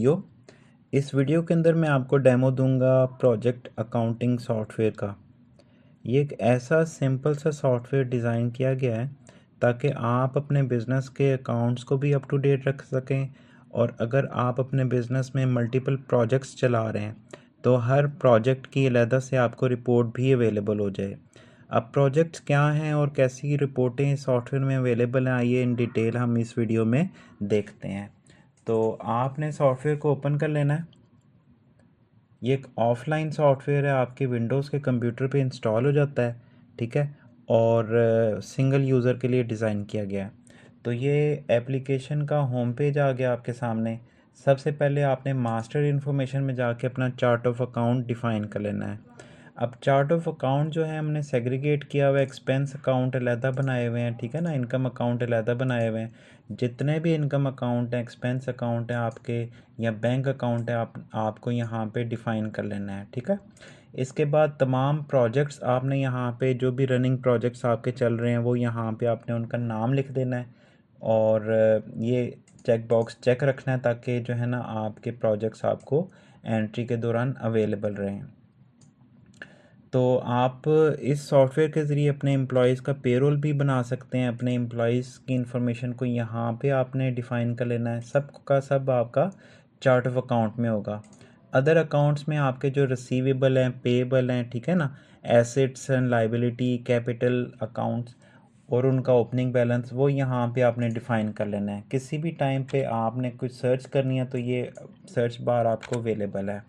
Video. इस video के अंदर मैं आपको डेमो दूंगा प्रोजेक्ट अकाउंटिंग सॉफ्टवेयर का। ये एक ऐसा सिंपल सा सॉफ्टवेयर डिज़ाइन किया गया है ताकि आप अपने बिज़नेस के अकाउंट्स को भी अप टू डेट रख सकें, और अगर आप अपने बिज़नेस में मल्टीपल प्रोजेक्ट्स चला रहे हैं तो हर प्रोजेक्ट की अलहदा से आपको रिपोर्ट भी अवेलेबल हो जाए। अब प्रोजेक्ट्स क्या हैं और कैसी रिपोर्टें सॉफ्टवेयर में अवेलेबल हैं, आइए इन डिटेल हम इस वीडियो में देखते हैं। तो आपने सॉफ्टवेयर को ओपन कर लेना है। ये एक ऑफलाइन सॉफ्टवेयर है, आपके विंडोज़ के कंप्यूटर पे इंस्टॉल हो जाता है, ठीक है, और सिंगल यूज़र के लिए डिज़ाइन किया गया है। तो ये एप्लीकेशन का होम पेज आ गया आपके सामने। सबसे पहले आपने मास्टर इन्फॉर्मेशन में जाके अपना चार्ट ऑफ अकाउंट डिफ़ाइन कर लेना है। अब चार्ट ऑफ अकाउंट जो है हमने सेग्रीगेट किया हुआ है, एक्सपेंस अकाउंट अलहदा बनाए हुए हैं, ठीक है ना, इनकम अकाउंट अलहदा बनाए हुए हैं। जितने भी इनकम अकाउंट हैं, एक्सपेंस अकाउंट हैं आपके, या बैंक अकाउंट है, आपको यहाँ पे डिफ़ाइन कर लेना है, ठीक है। इसके बाद तमाम प्रोजेक्ट्स आपने यहाँ पे, जो भी रनिंग प्रोजेक्ट्स आपके चल रहे हैं वो यहाँ पे आपने उनका नाम लिख देना है, और ये चेक बॉक्स चेक रखना है ताकि जो है ना आपके प्रोजेक्ट्स आपको एंट्री के दौरान अवेलेबल रहें। तो आप इस सॉफ्टवेयर के ज़रिए अपने एम्प्लॉयज़ का पेरोल भी बना सकते हैं। अपने एम्प्लॉयज़ की इंफॉर्मेशन को यहाँ पे आपने डिफ़ाइन कर लेना है। सब का सब आपका चार्ट ऑफ अकाउंट में होगा। अदर अकाउंट्स में आपके जो रिसीवेबल हैं, पेएबल हैं, ठीक है ना, assets and liability, capital accounts और उनका ओपनिंग बैलेंस, वो यहाँ पे आपने डिफ़ाइन कर लेना है। किसी भी टाइम पे आपने कुछ सर्च करनी है तो ये सर्च बार आपको अवेलेबल है।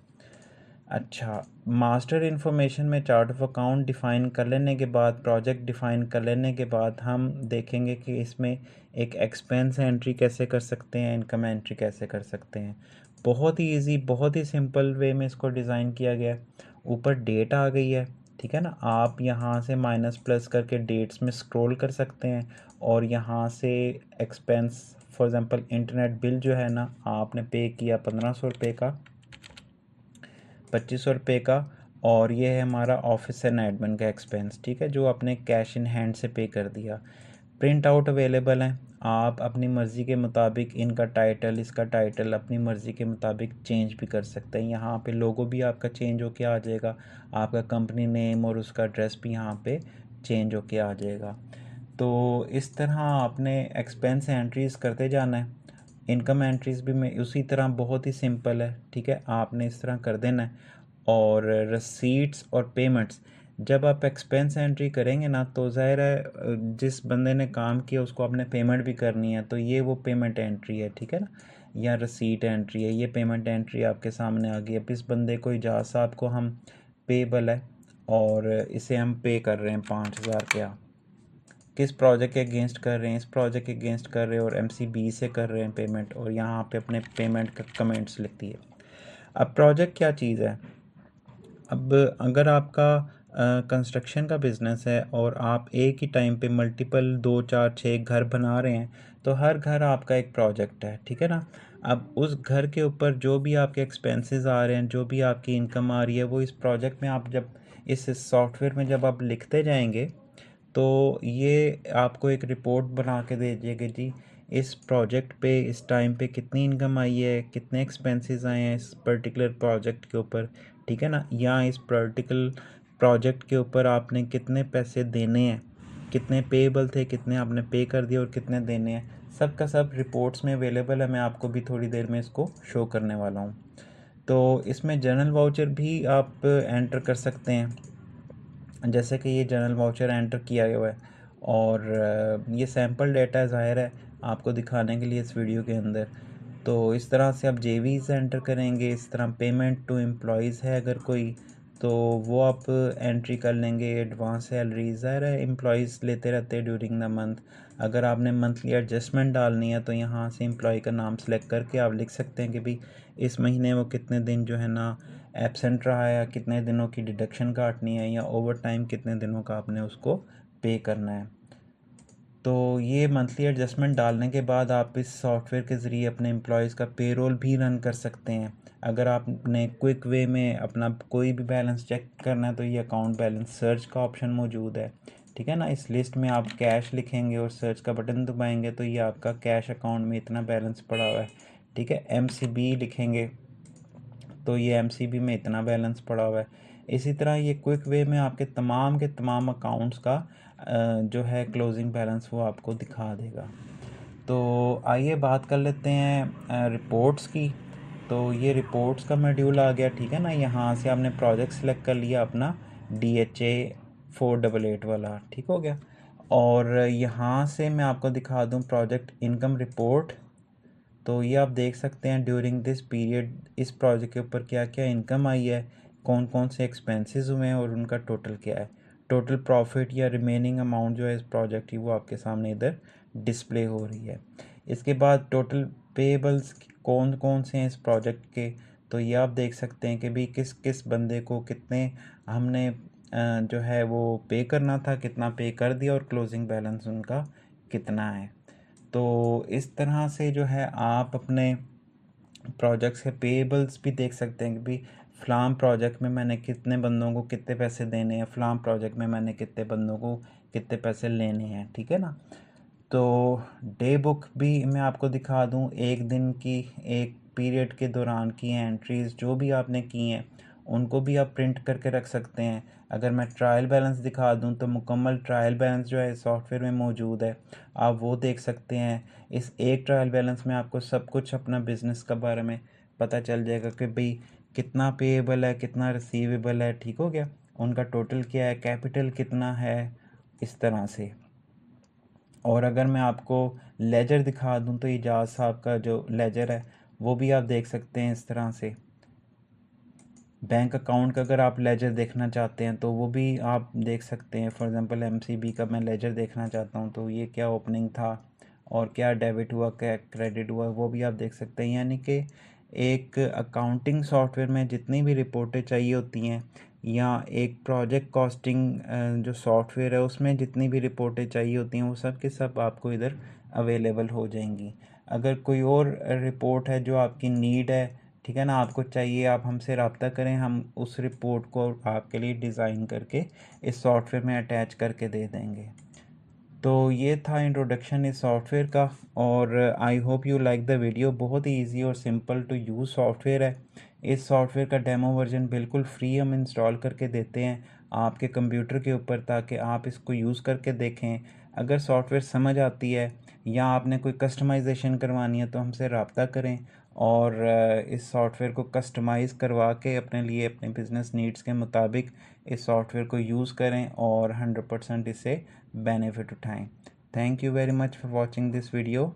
अच्छा, मास्टर इन्फॉर्मेशन में चार्ट ऑफ अकाउंट डिफ़ाइन कर लेने के बाद, प्रोजेक्ट डिफ़ाइन कर लेने के बाद, हम देखेंगे कि इसमें एक एक्सपेंस एंट्री कैसे कर सकते हैं, इनकम एंट्री कैसे कर सकते हैं। बहुत ही इजी, बहुत ही सिंपल वे में इसको डिज़ाइन किया गया है। ऊपर डेट आ गई है, ठीक है ना, आप यहाँ से माइनस प्लस करके डेट्स में स्क्रॉल कर सकते हैं, और यहाँ से expense, for example internet bill जो है ना, आपने पे किया 1500 रुपये का, 2500 रुपये का, और ये है हमारा ऑफिस एंड एडमिन का एक्सपेंस, ठीक है, जो आपने कैश इन हैंड से पे कर दिया। प्रिंट आउट अवेलेबल हैं, आप अपनी मर्ज़ी के मुताबिक इनका टाइटल, इसका टाइटल अपनी मर्ज़ी के मुताबिक चेंज भी कर सकते हैं। यहाँ पे लोगो भी आपका चेंज होके आ जाएगा, आपका कंपनी नेम और उसका एड्रेस भी यहाँ पे चेंज होके आ जाएगा। तो इस तरह आपने एक्सपेंस एंट्रीज़ करते जाना है। इनकम एंट्रीज़ भी में उसी तरह बहुत ही सिंपल है, ठीक है, आपने इस तरह कर देना है। और रसीट्स और पेमेंट्स, जब आप एक्सपेंस एंट्री करेंगे ना तो ज़ाहिर है जिस बंदे ने काम किया उसको आपने पेमेंट भी करनी है, तो ये वो पेमेंट एंट्री है, ठीक है ना, या रसीट एंट्री है। ये पेमेंट एंट्री आपके सामने आ गई। अब इस बंदे को, इजाज़ साहब को, हम पेबल है और इसे हम पे कर रहे हैं 5000 रुपया। किस प्रोजेक्ट के अगेंस्ट कर रहे हैं, इस प्रोजेक्ट के अगेंस्ट कर रहे हैं, और MCB से कर रहे हैं पेमेंट, और यहाँ पे अपने पेमेंट का कमेंट्स लिखती है। अब प्रोजेक्ट क्या चीज़ है? अब अगर आपका कंस्ट्रक्शन का बिज़नेस है और आप एक ही टाइम पे मल्टीपल 2 4 6 घर बना रहे हैं, तो हर घर आपका एक प्रोजेक्ट है, ठीक है ना। अब उस घर के ऊपर जो भी आपके एक्सपेंसेस आ रहे हैं, जो भी आपकी इनकम आ रही है, वो इस प्रोजेक्ट में आप जब इस सॉफ्टवेयर में जब आप लिखते जाएंगे तो ये आपको एक रिपोर्ट बना के दे देगी जी, इस प्रोजेक्ट पे इस टाइम पे कितनी इनकम आई है, कितने एक्सपेंसेस आए हैं इस पर्टिकुलर प्रोजेक्ट के ऊपर, ठीक है ना, या इस पर्टिकुलर प्रोजेक्ट के ऊपर आपने कितने पैसे देने हैं, कितने पेएबल थे, कितने आपने पे कर दिए और कितने देने हैं। सब का सब रिपोर्ट्स में अवेलेबल है। मैं आपको भी थोड़ी देर में इसको शो करने वाला हूँ। तो इसमें जनरल वाउचर भी आप एंटर कर सकते हैं, जैसे कि ये जनरल वाउचर एंटर किया हुआ है, और ये सैम्पल डेटा है, ज़ाहिर है आपको दिखाने के लिए इस वीडियो के अंदर। तो इस तरह से आप JVs एंटर करेंगे। इस तरह पेमेंट टू एम्प्लॉयज़ है अगर कोई, तो वो आप एंट्री कर लेंगे। एडवांस सैलरी, ज़ाहिर है एम्प्लॉयज़ लेते रहते हैं ड्यूरिंग द मंथ। अगर आपने मंथली एडजस्टमेंट डालनी है तो यहाँ से एम्प्लॉय का नाम सेलेक्ट करके आप लिख सकते हैं कि भाई इस महीने वो कितने दिन जो है ना एब्सेंट रहा है, या कितने दिनों की डिडक्शन काटनी है, या ओवर टाइम कितने दिनों का आपने उसको पे करना है। तो ये मंथली एडजस्टमेंट डालने के बाद आप इस सॉफ्टवेयर के ज़रिए अपने एम्प्लॉयज़ का पेरोल भी रन कर सकते हैं। अगर आपने क्विक वे में अपना कोई भी बैलेंस चेक करना है तो ये अकाउंट बैलेंस सर्च का ऑप्शन मौजूद है, ठीक है ना। इस लिस्ट में आप कैश लिखेंगे और सर्च का बटन दबाएंगे तो ये आपका कैश अकाउंट में इतना बैलेंस पड़ा हुआ है, ठीक है। MCB लिखेंगे तो ये MCB में इतना बैलेंस पड़ा हुआ है। इसी तरह ये क्विक वे में आपके तमाम अकाउंट्स का जो है क्लोजिंग बैलेंस वो आपको दिखा देगा। तो आइए बात कर लेते हैं रिपोर्ट्स की। तो ये रिपोर्ट्स का मॉड्यूल आ गया, ठीक है ना। यहाँ से आपने प्रोजेक्ट सेलेक्ट कर लिया अपना DHA 488 वाला, ठीक हो गया। और यहाँ से मैं आपको दिखा दूँ प्रोजेक्ट इनकम रिपोर्ट। तो ये आप देख सकते हैं ड्यूरिंग दिस पीरियड इस प्रोजेक्ट के ऊपर क्या क्या इनकम आई है, कौन कौन से एक्सपेंसेस हुए हैं और उनका टोटल क्या है। टोटल प्रॉफिट या रिमेनिंग अमाउंट जो है इस प्रोजेक्ट की वो आपके सामने इधर डिस्प्ले हो रही है। इसके बाद टोटल पेबल्स कौन कौन से हैं इस प्रोजेक्ट के, तो ये आप देख सकते हैं कि भाई किस किस बंदे को कितने हमने जो है वो पे करना था, कितना पे कर दिया और क्लोजिंग बैलेंस उनका कितना है। तो इस तरह से जो है आप अपने प्रोजेक्ट्स के पेएबल्स भी देख सकते हैं कि भाई फ़लाँ प्रोजेक्ट में मैंने कितने बंदों को कितने पैसे देने हैं, फ़लाँ प्रोजेक्ट में मैंने कितने बंदों को कितने पैसे लेने हैं, ठीक है ना। तो डे बुक भी मैं आपको दिखा दूं, एक दिन की एक पीरियड के दौरान की एंट्रीज़ जो भी आपने की हैं उनको भी आप प्रिंट करके रख सकते हैं। अगर मैं ट्रायल बैलेंस दिखा दूं तो मुकम्मल ट्रायल बैलेंस जो है सॉफ्टवेयर में मौजूद है, आप वो देख सकते हैं। इस एक ट्रायल बैलेंस में आपको सब कुछ अपना बिज़नेस के बारे में पता चल जाएगा कि भाई कितना पेएबल है, कितना रिसीवेबल है, ठीक हो गया, उनका टोटल क्या है, कैपिटल कितना है, इस तरह से। और अगर मैं आपको लेजर दिखा दूं तो इजाज़ साहब का जो लेजर है वो भी आप देख सकते हैं इस तरह से। बैंक अकाउंट का अगर आप लेजर देखना चाहते हैं तो वो भी आप देख सकते हैं। फॉर एग्ज़ाम्पल MCB का मैं लेजर देखना चाहता हूँ तो ये क्या ओपनिंग था और क्या डेबिट हुआ, क्या क्रेडिट हुआ, वो भी आप देख सकते हैं। यानी कि एक अकाउंटिंग सॉफ्टवेयर में जितनी भी रिपोर्टें चाहिए होती हैं या एक प्रोजेक्ट कॉस्टिंग जो सॉफ्टवेयर है उसमें जितनी भी रिपोर्टें चाहिए होती हैं वो सब के सब आपको इधर अवेलेबल हो जाएंगी। अगर कोई और रिपोर्ट है जो आपकी नीड है, ठीक है ना, आपको चाहिए, आप हमसे रब्ता करें, हम उस रिपोर्ट को आपके लिए डिज़ाइन करके इस सॉफ्टवेयर में अटैच करके दे देंगे। तो ये था इंट्रोडक्शन इस सॉफ्टवेयर का। और I hope you like the video. बहुत ही ईजी और सिंपल टू यूज़ सॉफ्टवेयर है। इस सॉफ्टवेयर का डेमो वर्जन बिल्कुल फ्री हम इंस्टॉल करके देते हैं आपके कंप्यूटर के ऊपर, ताकि आप इसको यूज़ करके देखें। अगर सॉफ्टवेयर समझ आती है या आपने कोई कस्टमाइजेशन करवानी है तो हमसे रब्ता करें और इस सॉफ्टवेयर को कस्टमाइज़ करवा के अपने लिए अपने बिज़नेस नीड्स के मुताबिक इस सॉफ्टवेयर को यूज़ करें और 100% इससे बेनिफिट उठाएं। Thank you very much for watching this video.